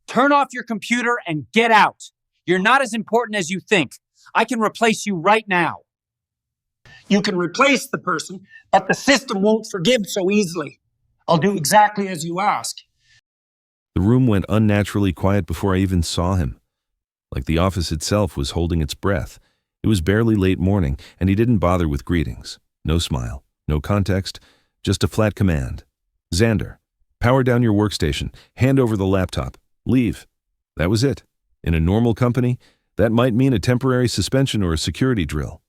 Turn off your computer and get out. You're not as important as you think. I can replace you right now. You can replace the person, but the system won't forgive so easily. I'll do exactly as you ask. The room went unnaturally quiet before I even saw him. Like the office itself was holding its breath. It was barely late morning, and he didn't bother with greetings. No smile, no context, just a flat command. Xander, power down your workstation, hand over the laptop, leave. That was it. In a normal company, that might mean a temporary suspension or a security drill.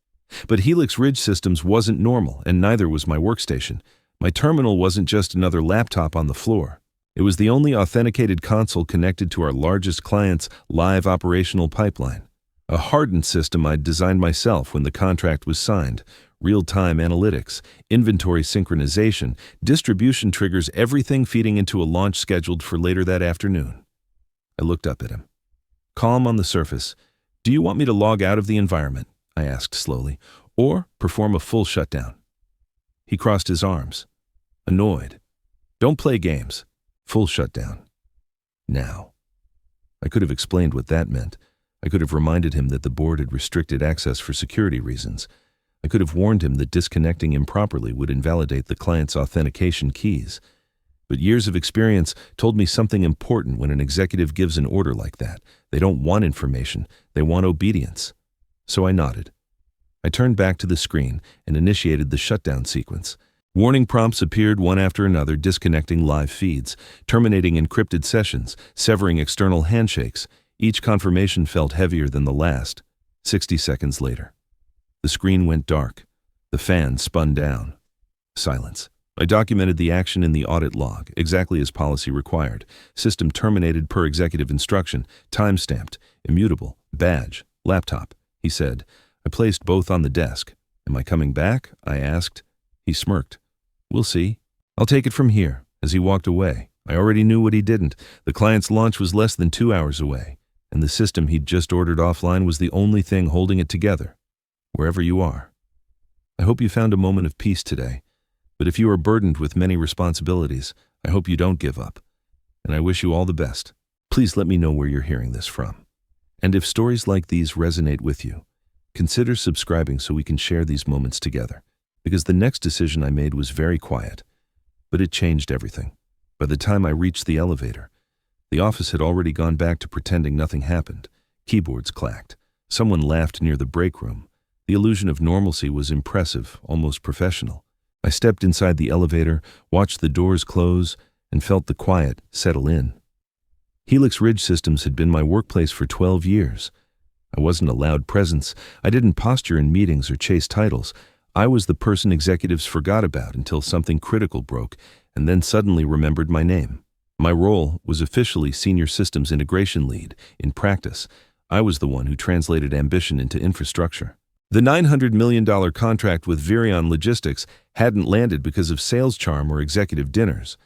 But Helix Ridge Systems wasn't normal, and neither was my workstation. My terminal wasn't just another laptop on the floor. It was the only authenticated console connected to our largest client's live operational pipeline. A hardened system I'd designed myself when the contract was signed. Real-time analytics, inventory synchronization, distribution triggers, everything feeding into a launch scheduled for later that afternoon. I looked up at him. Calm on the surface. Do you want me to log out of the environment? I asked slowly, or perform a full shutdown? He crossed his arms. Annoyed. Don't play games. Full shutdown. Now. I could have explained what that meant. I could have reminded him that the board had restricted access for security reasons. I could have warned him that disconnecting improperly would invalidate the client's authentication keys. But years of experience told me something important when an executive gives an order like that. They don't want information, they want obedience. So I nodded. I turned back to the screen and initiated the shutdown sequence. Warning prompts appeared one after another, disconnecting live feeds, terminating encrypted sessions, severing external handshakes. Each confirmation felt heavier than the last. 60 seconds later. The screen went dark. The fan spun down. Silence. I documented the action in the audit log, exactly as policy required. System terminated per executive instruction, time-stamped, immutable, badge, laptop. He said. I placed both on the desk. Am I coming back? I asked. He smirked. We'll see. I'll take it from here. As he walked away, I already knew what he didn't. The client's launch was less than 2 hours away, and the system he'd just ordered offline was the only thing holding it together. Wherever you are. I hope you found a moment of peace today. But if you are burdened with many responsibilities, I hope you don't give up. And I wish you all the best. Please let me know where you're hearing this from. And if stories like these resonate with you, consider subscribing so we can share these moments together. Because the next decision I made was very quiet, but it changed everything. By the time I reached the elevator, the office had already gone back to pretending nothing happened. Keyboards clacked. Someone laughed near the break room. The illusion of normalcy was impressive, almost professional. I stepped inside the elevator, watched the doors close, and felt the quiet settle in. Helix Ridge Systems had been my workplace for 12 years. I wasn't a loud presence. I didn't posture in meetings or chase titles. I was the person executives forgot about until something critical broke, and then suddenly remembered my name. My role was officially Senior Systems Integration Lead. In practice, I was the one who translated ambition into infrastructure. The $900 million contract with Virion Logistics hadn't landed because of sales charm or executive dinners.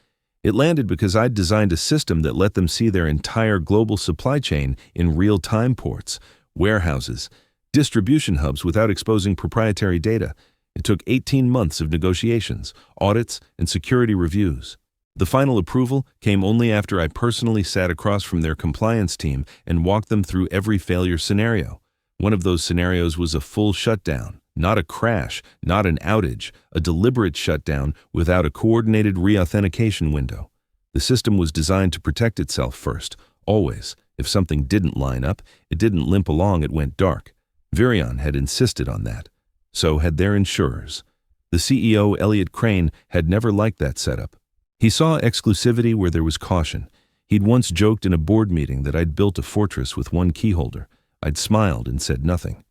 It landed because I'd designed a system that let them see their entire global supply chain in real-time ports, warehouses, distribution hubs without exposing proprietary data. It took 18 months of negotiations, audits, and security reviews. The final approval came only after I personally sat across from their compliance team and walked them through every failure scenario. One of those scenarios was a full shutdown, not a crash, not an outage, a deliberate shutdown without a coordinated re-authentication window. The system was designed to protect itself first, always. If something didn't line up, it didn't limp along, it went dark. Virion had insisted on that. So had their insurers. The CEO, Elliot Crane, had never liked that setup. He saw exclusivity where there was caution. He'd once joked in a board meeting that I'd built a fortress with one key holder. I'd smiled and said nothing,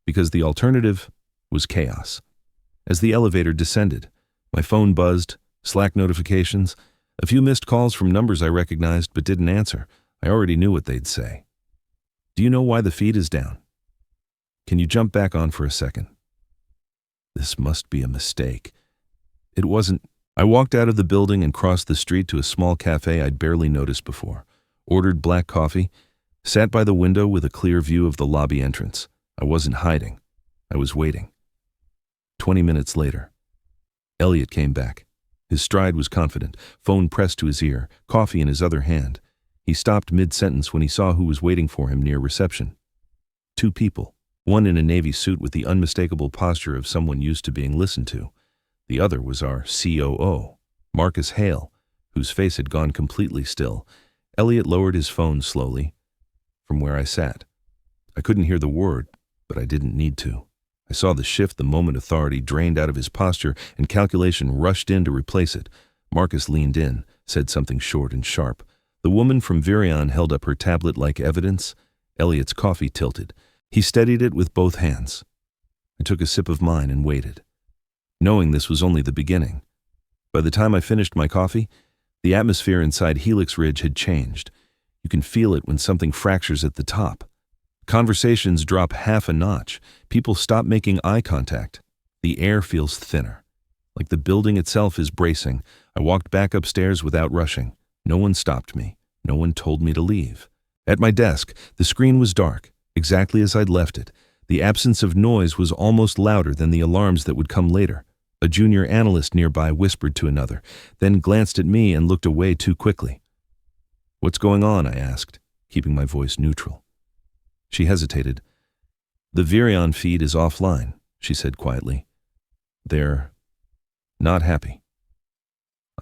because the alternative was chaos. As the elevator descended, my phone buzzed, Slack notifications, a few missed calls from numbers I recognized but didn't answer. I already knew what they'd say. Do you know why the feed is down? Can you jump back on for a second? This must be a mistake. It wasn't. I walked out of the building and crossed the street to a small cafe I'd barely noticed before, ordered black coffee, sat by the window with a clear view of the lobby entrance. I wasn't hiding. I was waiting. 20 minutes later, Elliot came back. His stride was confident, phone pressed to his ear, coffee in his other hand. He stopped mid-sentence when he saw who was waiting for him near reception. Two people, one in a navy suit with the unmistakable posture of someone used to being listened to. The other was our COO, Marcus Hale, whose face had gone completely still. Elliot lowered his phone slowly from where I sat. I couldn't hear the word, but I didn't need to. I saw the shift the moment authority drained out of his posture and calculation rushed in to replace it. Marcus leaned in, said something short and sharp. The woman from Virion held up her tablet like evidence. Elliot's coffee tilted. He steadied it with both hands. I took a sip of mine and waited, knowing this was only the beginning. By the time I finished my coffee, the atmosphere inside Helix Ridge had changed. You can feel it when something fractures at the top. Conversations drop half a notch. People stop making eye contact. The air feels thinner, like the building itself is bracing. I walked back upstairs without rushing. No one stopped me. No one told me to leave. At my desk, the screen was dark, exactly as I'd left it. The absence of noise was almost louder than the alarms that would come later. A junior analyst nearby whispered to another, then glanced at me and looked away too quickly. "What's going on?" I asked, keeping my voice neutral. She hesitated. "The Virion feed is offline," she said quietly. "They're not happy."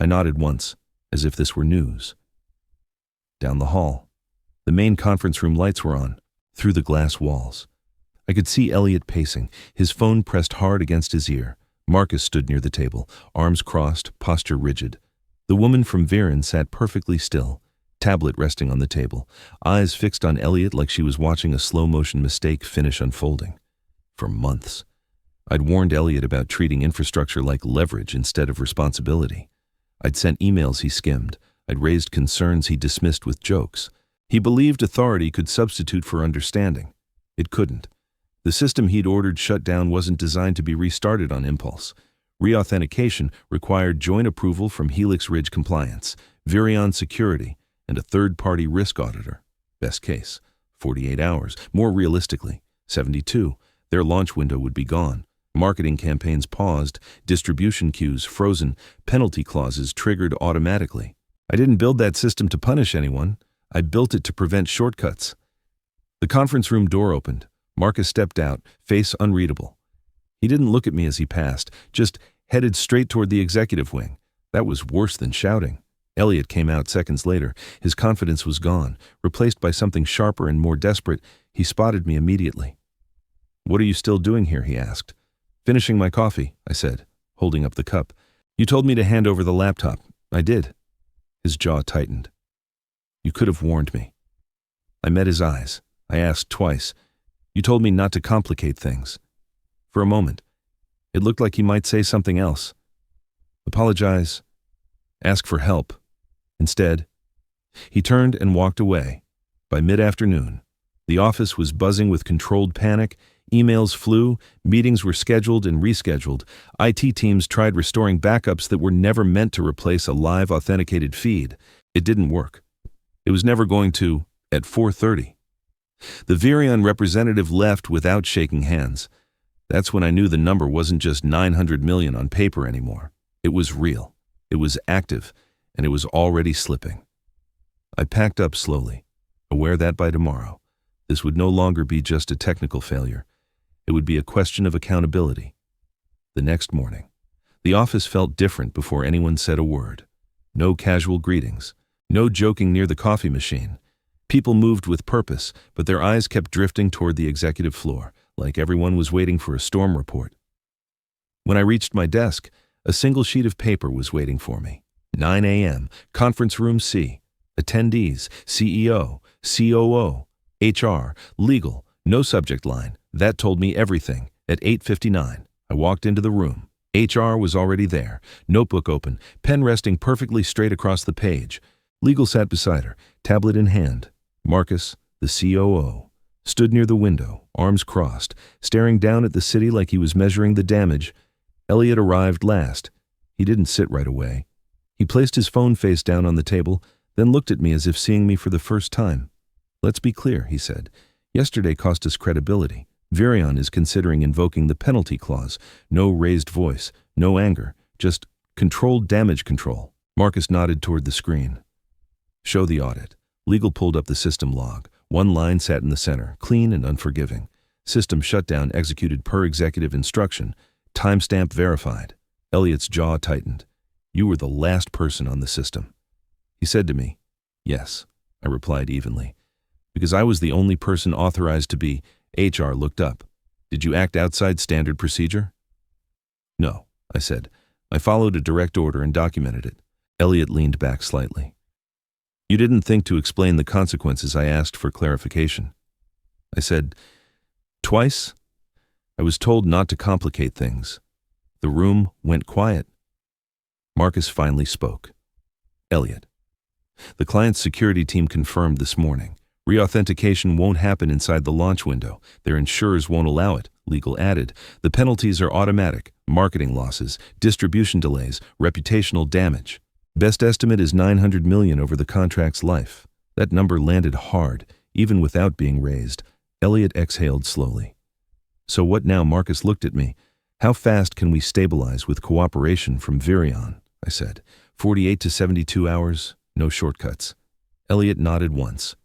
I nodded once, as if this were news. Down the hall, the main conference room lights were on, through the glass walls. I could see Elliot pacing, his phone pressed hard against his ear. Marcus stood near the table, arms crossed, posture rigid. The woman from Viren sat perfectly still, tablet resting on the table, eyes fixed on Elliot like she was watching a slow-motion mistake finish unfolding. For months, I'd warned Elliot about treating infrastructure like leverage instead of responsibility. I'd sent emails he skimmed. I'd raised concerns he dismissed with jokes. He believed authority could substitute for understanding. It couldn't. The system he'd ordered shut down wasn't designed to be restarted on impulse. Reauthentication required joint approval from Helix Ridge Compliance, Virion Security, and a third-party risk auditor. Best case, 48 hours. More realistically, 72. Their launch window would be gone. Marketing campaigns paused, distribution queues frozen, penalty clauses triggered automatically. I didn't build that system to punish anyone. I built it to prevent shortcuts. The conference room door opened. Marcus stepped out, face unreadable. He didn't look at me as he passed, just headed straight toward the executive wing. That was worse than shouting. Elliot came out seconds later. His confidence was gone, replaced by something sharper and more desperate. He spotted me immediately. "What are you still doing here?" he asked. "Finishing my coffee," I said, holding up the cup. "You told me to hand over the laptop. I did." His jaw tightened. "You could have warned me." I met his eyes. I asked twice. "You told me not to complicate things." For a moment, it looked like he might say something else. Apologize. Ask for help. Instead, he turned and walked away. By mid-afternoon, the office was buzzing with controlled panic. Emails flew, meetings were scheduled and rescheduled. IT teams tried restoring backups that were never meant to replace a live authenticated feed. It didn't work. It was never going to, at 4:30. The Virion representative left without shaking hands. That's when I knew the number wasn't just 900 million on paper anymore. It was real. It was active, and it was already slipping. I packed up slowly, aware that by tomorrow, this would no longer be just a technical failure. It would be a question of accountability. The next morning, the office felt different before anyone said a word. No casual greetings, no joking near the coffee machine. People moved with purpose, but their eyes kept drifting toward the executive floor, like everyone was waiting for a storm report. When I reached my desk, a single sheet of paper was waiting for me. 9 a.m., conference room C. Attendees, CEO, COO, HR, legal, no subject line. That told me everything. At 8:59, I walked into the room. HR was already there, notebook open, pen resting perfectly straight across the page. Legal sat beside her, tablet in hand. Marcus, the COO, stood near the window, arms crossed, staring down at the city like he was measuring the damage. Elliot arrived last. He didn't sit right away. He placed his phone face down on the table, then looked at me as if seeing me for the first time. "Let's be clear," he said. "Yesterday cost us credibility. Virion is considering invoking the penalty clause. No raised voice, no anger, just controlled damage control." Marcus nodded toward the screen. "Show the audit. Legal pulled up the system log. One line sat in the center, clean and unforgiving. System shutdown executed per executive instruction. Timestamp verified. Elliot's jaw tightened. You were the last person on the system. He said to me, "Yes," I replied evenly. Because I was the only person authorized to be. HR looked up. "Did you act outside standard procedure?" "No," I said. "I followed a direct order and documented it." Elliot leaned back slightly. "You didn't think to explain the consequences?" I asked for clarification. I said, "Twice. I was told not to complicate things." The room went quiet. Marcus finally spoke. "Elliot, the client's security team confirmed this morning. Reauthentication won't happen inside the launch window. Their insurers won't allow it," Legal added. "The penalties are automatic: marketing losses, distribution delays, reputational damage. Best estimate is $900 million over the contract's life." That number landed hard, even without being raised. Elliot exhaled slowly. "So what now?" Marcus looked at me. "How fast can we stabilize with cooperation from Virion?" I said. 48 to 72 hours, no shortcuts." Elliot nodded once.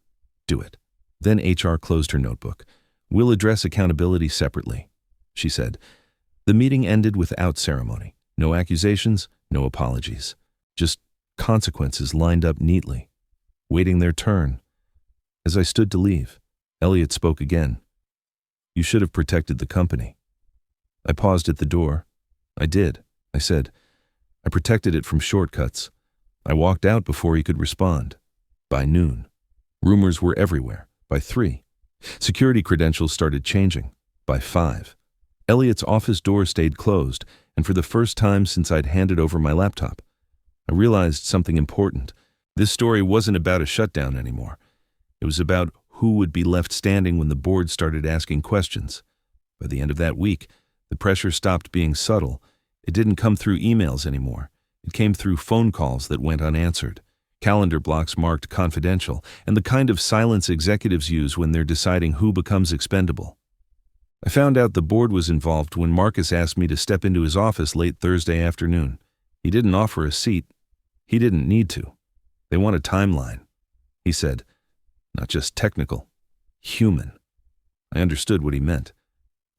"Do it." Then HR closed her notebook. "We'll address accountability separately," she said. The meeting ended without ceremony. No accusations, no apologies. Just consequences lined up neatly, waiting their turn. As I stood to leave, Elliot spoke again. "You should have protected the company." I paused at the door. "I did," I said. "I protected it from shortcuts." I walked out before he could respond. By noon, rumors were everywhere. By 3, security credentials started changing. By 5, Elliot's office door stayed closed, and for the first time since I'd handed over my laptop, I realized something important. This story wasn't about a shutdown anymore. It was about who would be left standing when the board started asking questions. By the end of that week, the pressure stopped being subtle. It didn't come through emails anymore. It came through phone calls that went unanswered, calendar blocks marked confidential, and the kind of silence executives use when they're deciding who becomes expendable. I found out the board was involved when Marcus asked me to step into his office late Thursday afternoon. He didn't offer a seat. He didn't need to. They want a timeline. He said, not just technical, human. I understood what he meant.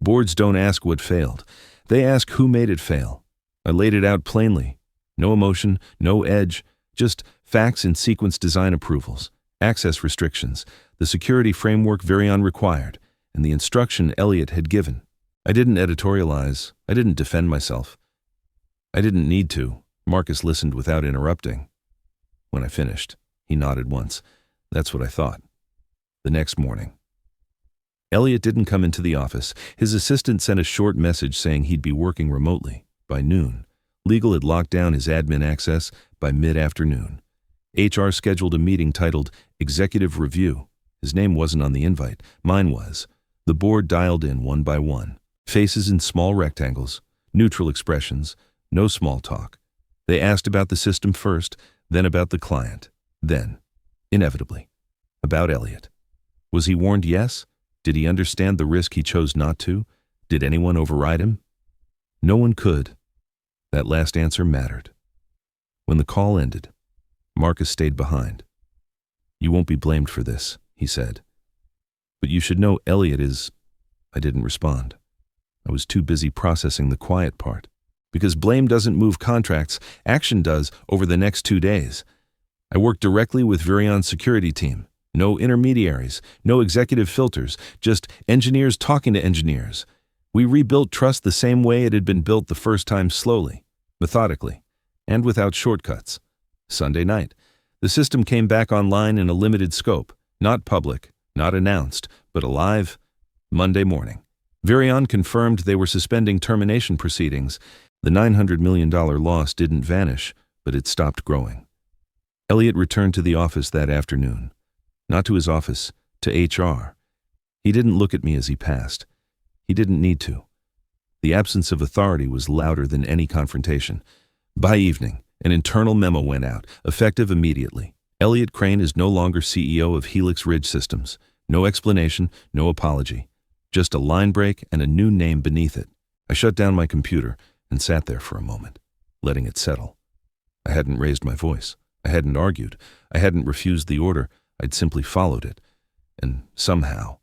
Boards don't ask what failed. They ask who made it fail. I laid it out plainly. No emotion, no edge, just facts and sequence design approvals, access restrictions, the security framework Virion required, and the instruction Elliot had given. I didn't editorialize. I didn't defend myself. I didn't need to. Marcus listened without interrupting. When I finished, he nodded once. That's what I thought. The next morning, Elliot didn't come into the office. His assistant sent a short message saying he'd be working remotely. By noon, Legal had locked down his admin access. By mid-afternoon, HR scheduled a meeting titled Executive Review. His name wasn't on the invite. Mine was. The board dialed in one by one. Faces in small rectangles, neutral expressions, no small talk. They asked about the system first, then about the client, then, inevitably, about Elliot. Was he warned? Yes. Did he understand the risk he chose not to? Did anyone override him? No one could. That last answer mattered. When the call ended, Marcus stayed behind. "You won't be blamed for this," he said. "But you should know Elliot is—" I didn't respond. I was too busy processing the quiet part. Because blame doesn't move contracts, action does over the next 2 days. I worked directly with Virion's security team. No intermediaries, no executive filters, just engineers talking to engineers. We rebuilt trust the same way it had been built the first time, slowly, methodically, and without shortcuts. Sunday night, the system came back online in a limited scope, not public, not announced, but alive. Monday morning, Virion confirmed they were suspending termination proceedings. The $900 million loss didn't vanish, but it stopped growing. Elliot returned to the office that afternoon. Not to his office, to HR. He didn't look at me as he passed. He didn't need to. The absence of authority was louder than any confrontation. By evening, an internal memo went out, effective immediately. Elliot Crane is no longer CEO of Helix Ridge Systems. No explanation, no apology. Just a line break and a new name beneath it. I shut down my computer and sat there for a moment, letting it settle. I hadn't raised my voice. I hadn't argued. I hadn't refused the order. I'd simply followed it, and somehow,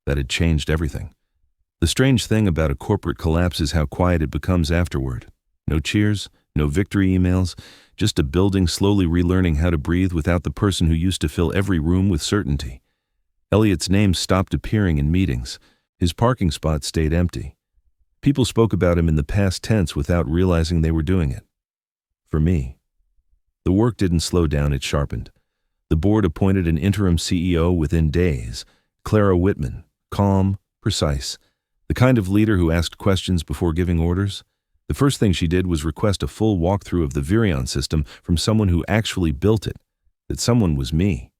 that had changed everything. The strange thing about a corporate collapse is how quiet it becomes afterward. No cheers, no victory emails, just a building slowly relearning how to breathe without the person who used to fill every room with certainty. Elliot's name stopped appearing in meetings. His parking spot stayed empty. People spoke about him in the past tense without realizing they were doing it. For me, the work didn't slow down, it sharpened. The board appointed an interim CEO within days, Clara Whitman, calm, precise, the kind of leader who asked questions before giving orders. The first thing she did was request a full walkthrough of the Virion system from someone who actually built it. That someone was me.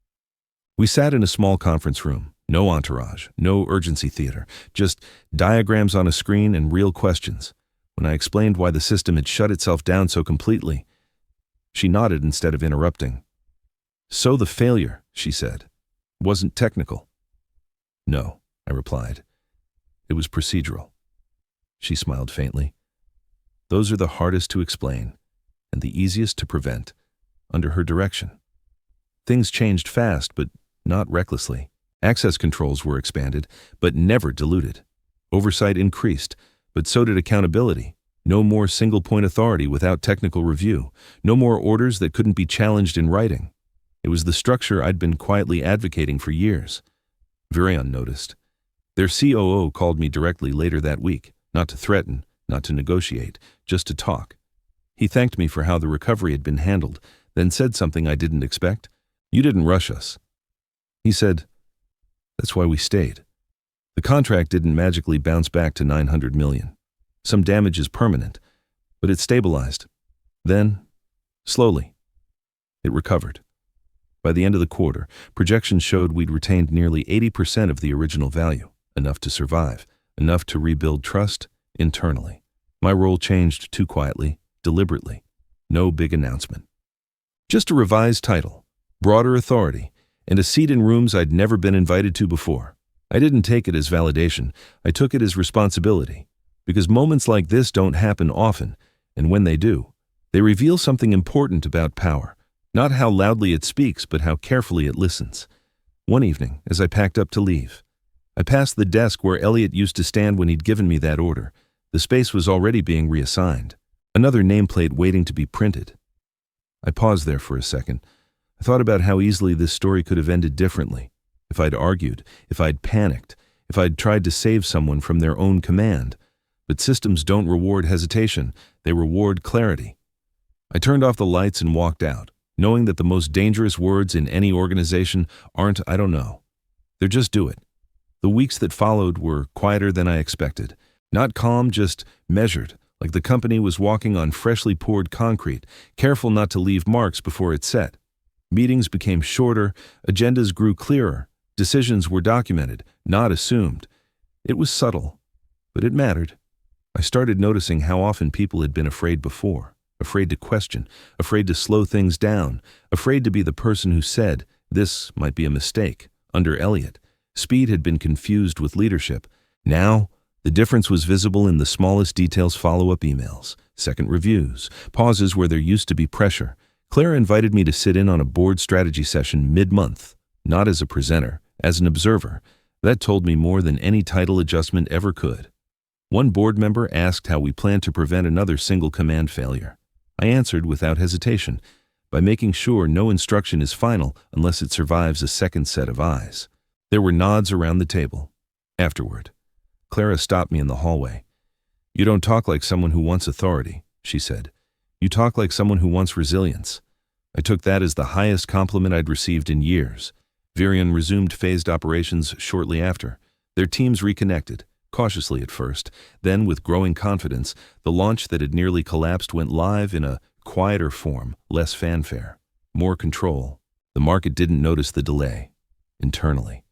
We sat in a small conference room, no entourage, no urgency theater, just diagrams on a screen and real questions. When I explained why the system had shut itself down so completely, she nodded instead of interrupting. So the failure, she said, wasn't technical. No, I replied. It was procedural. She smiled faintly. Those are the hardest to explain and the easiest to prevent under her direction. Things changed fast, but not recklessly. Access controls were expanded, but never diluted. Oversight increased, but so did accountability. No more single-point authority without technical review. No more orders that couldn't be challenged in writing. It was the structure I'd been quietly advocating for years. Virion noticed. Their COO called me directly later that week, not to threaten, not to negotiate, just to talk. He thanked me for how the recovery had been handled, then said something I didn't expect. You didn't rush us. He said, that's why we stayed. The contract didn't magically bounce back to $900 million. Some damage is permanent, but it stabilized. Then, slowly, it recovered. By the end of the quarter, projections showed we'd retained nearly 80% of the original value, enough to survive, enough to rebuild trust internally. My role changed too quietly, deliberately. No big announcement. Just a revised title, broader authority, and a seat in rooms I'd never been invited to before. I didn't take it as validation. I took it as responsibility. Because moments like this don't happen often, and when they do, they reveal something important about power. Not how loudly it speaks, but how carefully it listens. One evening, as I packed up to leave, I passed the desk where Elliot used to stand when he'd given me that order. The space was already being reassigned. Another nameplate waiting to be printed. I paused there for a second. I thought about how easily this story could have ended differently. If I'd argued, if I'd panicked, if I'd tried to save someone from their own command. But systems don't reward hesitation, they reward clarity. I turned off the lights and walked out, knowing that the most dangerous words in any organization aren't "I don't know." They're "just do it." The weeks that followed were quieter than I expected. Not calm, just measured, like the company was walking on freshly poured concrete, careful not to leave marks before it set. Meetings became shorter, agendas grew clearer, decisions were documented, not assumed. It was subtle, but it mattered. I started noticing how often people had been afraid before, afraid to question, afraid to slow things down, afraid to be the person who said, this might be a mistake. Under Elliot, speed had been confused with leadership. Now, the difference was visible in the smallest details: follow-up emails, second reviews, pauses where there used to be pressure. Clara invited me to sit in on a board strategy session mid-month, not as a presenter, as an observer. That told me more than any title adjustment ever could. One board member asked how we planned to prevent another single command failure. I answered without hesitation, by making sure no instruction is final unless it survives a second set of eyes. There were nods around the table. Afterward, Clara stopped me in the hallway. You don't talk like someone who wants authority, she said. You talk like someone who wants resilience. I took that as the highest compliment I'd received in years. Virion resumed phased operations shortly after. Their teams reconnected, cautiously at first. Then, with growing confidence, the launch that had nearly collapsed went live in a quieter form, less fanfare, more control. The market didn't notice the delay. Internally.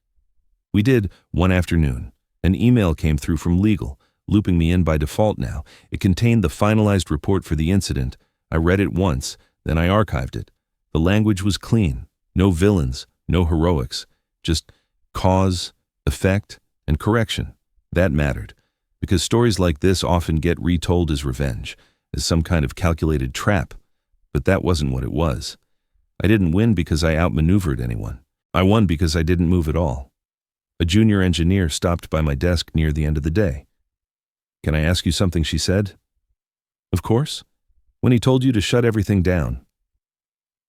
We did one afternoon. An email came through from legal, looping me in by default now. It contained the finalized report for the incident. I read it once, then I archived it. The language was clean. No villains, no heroics. Just cause, effect, and correction. That mattered, because stories like this often get retold as revenge, as some kind of calculated trap. But that wasn't what it was. I didn't win because I outmaneuvered anyone. I won because I didn't move at all. A junior engineer stopped by my desk near the end of the day. "Can I ask you something?" she said. "Of course. When he told you to shut everything down."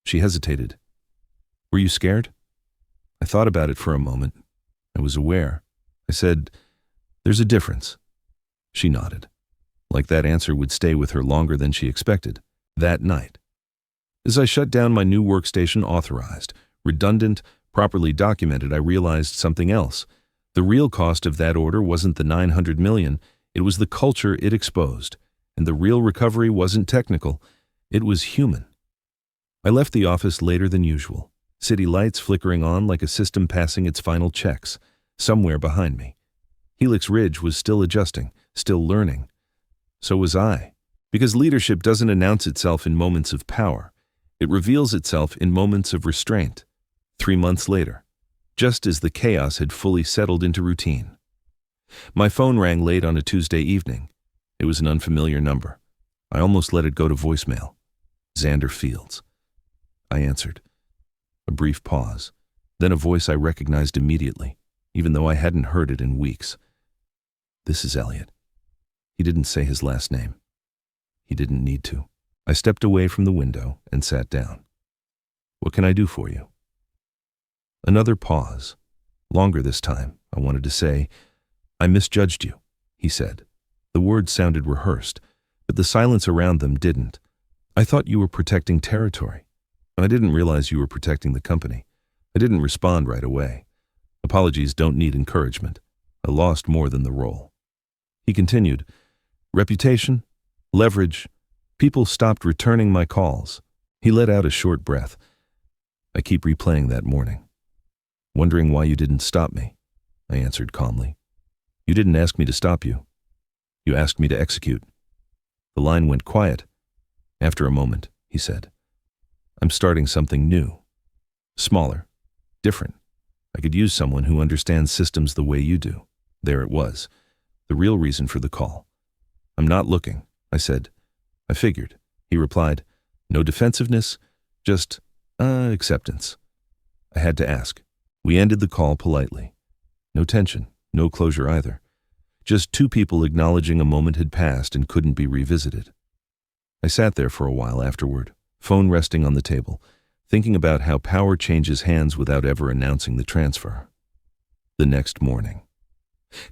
She hesitated. "Were you scared?" I thought about it for a moment. I was aware. I said, "There's a difference." She nodded. Like that answer would stay with her longer than she expected. That night. As I shut down my new workstation, authorized, redundant, properly documented, I realized something else. The real cost of that order wasn't the $900 million, it was the culture it exposed. And the real recovery wasn't technical, it was human. I left the office later than usual, city lights flickering on like a system passing its final checks, somewhere behind me. Helix Ridge was still adjusting, still learning. So was I. Because leadership doesn't announce itself in moments of power. It reveals itself in moments of restraint. 3 months later, just as the chaos had fully settled into routine. My phone rang late on a Tuesday evening. It was an unfamiliar number. I almost let it go to voicemail. Xander Fields. I answered. A brief pause, then a voice I recognized immediately, even though I hadn't heard it in weeks. "This is Elliot." He didn't say his last name. He didn't need to. I stepped away from the window and sat down. "What can I do for you?" Another pause. Longer this time, I wanted to say, "I misjudged you," he said. The words sounded rehearsed, but the silence around them didn't. "I thought you were protecting territory. I didn't realize you were protecting the company." I didn't respond right away. Apologies don't need encouragement. I lost more than the role. He continued, "Reputation, leverage, people stopped returning my calls." He let out a short breath. "I keep replaying that morning. Wondering why you didn't stop me," I answered calmly. "You didn't ask me to stop you. You asked me to execute." The line went quiet. After a moment, he said, "I'm starting something new. Smaller, different. I could use someone who understands systems the way you do." There it was, the real reason for the call. "I'm not looking," I said. "I figured." He replied, "No defensiveness, just, acceptance." I had to ask. We ended the call politely. No tension, no closure either. Just two people acknowledging a moment had passed and couldn't be revisited. I sat there for a while afterward, phone resting on the table, thinking about how power changes hands without ever announcing the transfer. The next morning,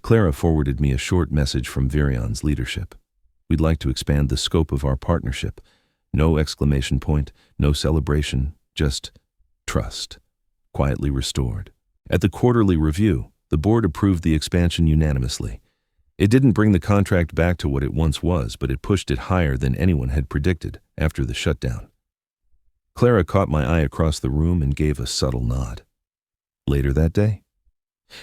Clara forwarded me a short message from Virion's leadership. "We'd like to expand the scope of our partnership." No exclamation point, no celebration, just trust, quietly restored. At the quarterly review, the board approved the expansion unanimously. It didn't bring the contract back to what it once was, but it pushed it higher than anyone had predicted after the shutdown. Clara caught my eye across the room and gave a subtle nod. Later that day,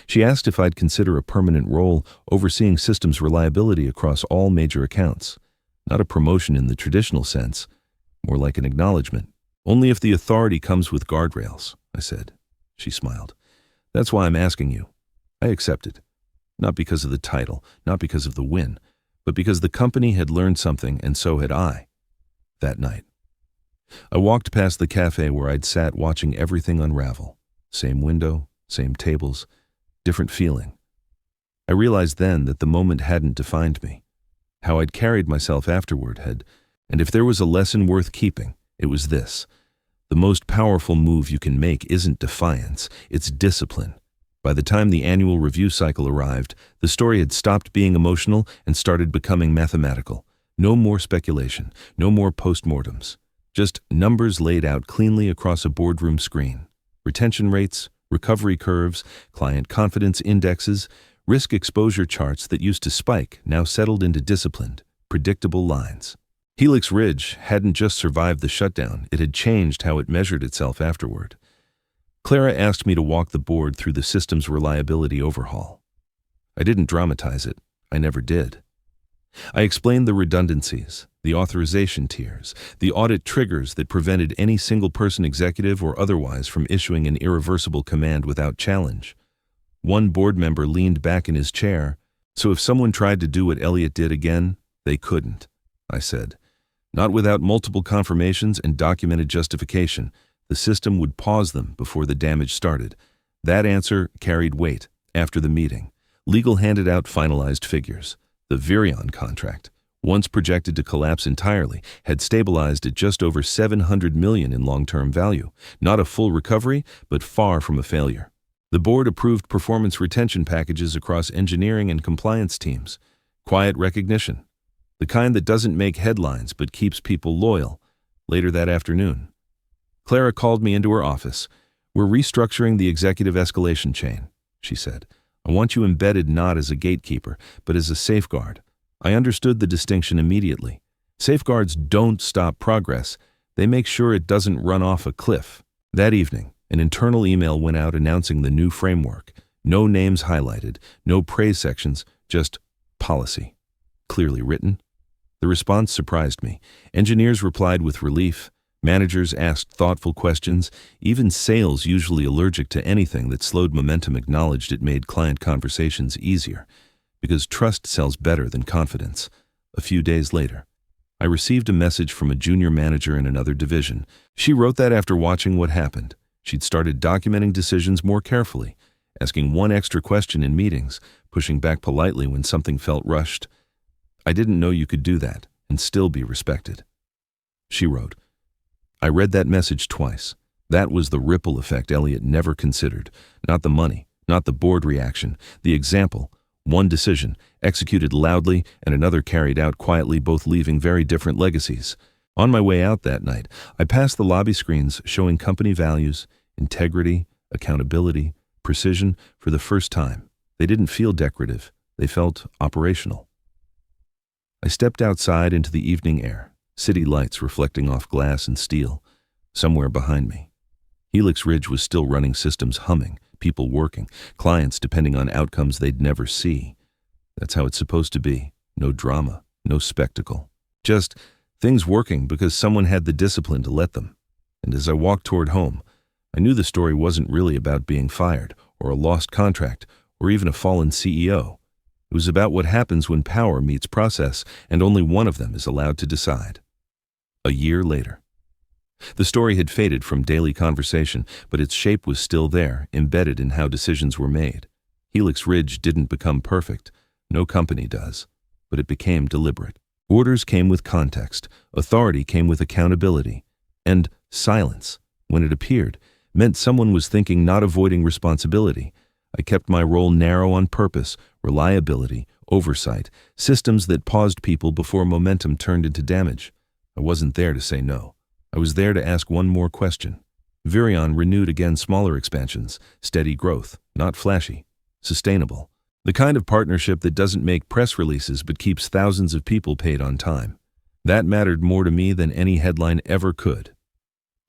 she asked if I'd consider a permanent role overseeing systems reliability across all major accounts. Not a promotion in the traditional sense, more like an acknowledgement. "Only if the authority comes with guardrails," I said. She smiled. "That's why I'm asking you." I accepted. Not because of the title, not because of the win, but because the company had learned something and so had I. That night, I walked past the cafe where I'd sat watching everything unravel. Same window, same tables, different feeling. I realized then that the moment hadn't defined me. How I'd carried myself afterward had, and if there was a lesson worth keeping, it was this. The most powerful move you can make isn't defiance, it's discipline. By the time the annual review cycle arrived, the story had stopped being emotional and started becoming mathematical. No more speculation, no more postmortems. Just numbers laid out cleanly across a boardroom screen. Retention rates, recovery curves, client confidence indexes, risk exposure charts that used to spike now settled into disciplined, predictable lines. Helix Ridge hadn't just survived the shutdown, it had changed how it measured itself afterward. Clara asked me to walk the board through the system's reliability overhaul. I didn't dramatize it. I never did. I explained the redundancies, the authorization tiers, the audit triggers that prevented any single-person executive or otherwise from issuing an irreversible command without challenge. One board member leaned back in his chair, so if someone tried to do what Elliot did again, they couldn't, I said. Not without multiple confirmations and documented justification. The system would pause them before the damage started. That answer carried weight. After the meeting, legal handed out finalized figures. The Virion contract, once projected to collapse entirely, had stabilized at just over $700 million in long-term value. Not a full recovery, but far from a failure. The board approved performance retention packages across engineering and compliance teams. Quiet recognition, the kind that doesn't make headlines but keeps people loyal. Later that afternoon, Clara called me into her office. "We're restructuring the executive escalation chain," she said. "I want you embedded not as a gatekeeper, but as a safeguard." I understood the distinction immediately. Safeguards don't stop progress. They make sure it doesn't run off a cliff. That evening, an internal email went out announcing the new framework. No names highlighted, no praise sections, just policy. Clearly written. The response surprised me. Engineers replied with relief. Managers asked thoughtful questions. Even sales, usually allergic to anything that slowed momentum, acknowledged it made client conversations easier. Because trust sells better than confidence. A few days later, I received a message from a junior manager in another division. She wrote that after watching what happened, she'd started documenting decisions more carefully, asking one extra question in meetings, pushing back politely when something felt rushed. "I didn't know you could do that and still be respected," she wrote. I read that message twice. That was the ripple effect Elliot never considered. Not the money, not the board reaction, the example. One decision, executed loudly, and another carried out quietly, both leaving very different legacies. On my way out that night, I passed the lobby screens showing company values, integrity, accountability, precision for the first time. They didn't feel decorative. They felt operational. I stepped outside into the evening air, city lights reflecting off glass and steel. Somewhere behind me, Helix Ridge was still running, systems humming, people working, clients depending on outcomes they'd never see. That's how it's supposed to be. No drama, no spectacle. Just things working because someone had the discipline to let them. And as I walked toward home, I knew the story wasn't really about being fired, or a lost contract, or even a fallen CEO. It was about what happens when power meets process, and only one of them is allowed to decide. A year later. The story had faded from daily conversation, but its shape was still there, embedded in how decisions were made. Helix Ridge didn't become perfect. No company does. But it became deliberate. Orders came with context. Authority came with accountability. And silence, when it appeared, meant someone was thinking, not avoiding responsibility. I kept my role narrow on purpose, reliability, oversight, systems that paused people before momentum turned into damage. I wasn't there to say no. I was there to ask one more question. Virion renewed again, smaller expansions, steady growth, not flashy, sustainable. The kind of partnership that doesn't make press releases but keeps thousands of people paid on time. That mattered more to me than any headline ever could.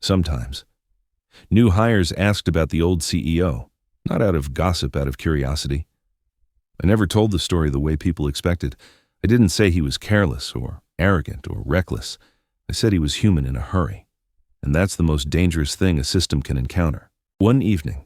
Sometimes. New hires asked about the old CEO, not out of gossip, out of curiosity. I never told the story the way people expected. I didn't say he was careless or arrogant or reckless. I said he was human in a hurry. And that's the most dangerous thing a system can encounter. One evening,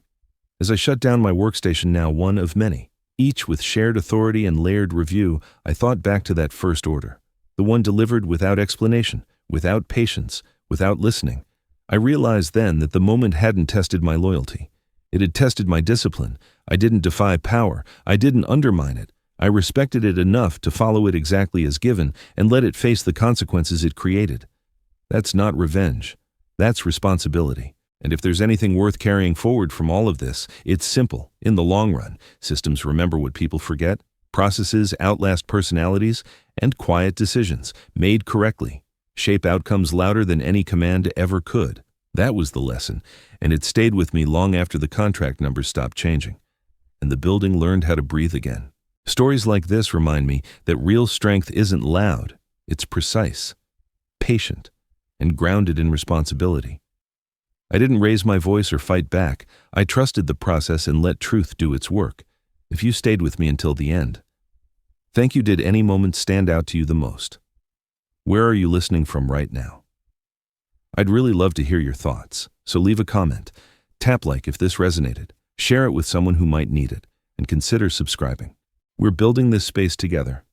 as I shut down my workstation, now one of many, each with shared authority and layered review, I thought back to that first order, the one delivered without explanation, without patience, without listening. I realized then that the moment hadn't tested my loyalty. It had tested my discipline. I didn't defy power. I didn't undermine it. I respected it enough to follow it exactly as given and let it face the consequences it created. That's not revenge. That's responsibility. And if there's anything worth carrying forward from all of this, it's simple. In the long run, systems remember what people forget. Processes outlast personalities, and quiet decisions, made correctly, shape outcomes louder than any command ever could. That was the lesson, and it stayed with me long after the contract numbers stopped changing, and the building learned how to breathe again. Stories like this remind me that real strength isn't loud, it's precise, patient, and grounded in responsibility. I didn't raise my voice or fight back. I trusted the process and let truth do its work. If you stayed with me until the end, thank you. Did any moment stand out to you the most? Where are you listening from right now? I'd really love to hear your thoughts, so leave a comment, tap like if this resonated, share it with someone who might need it, and consider subscribing. We're building this space together,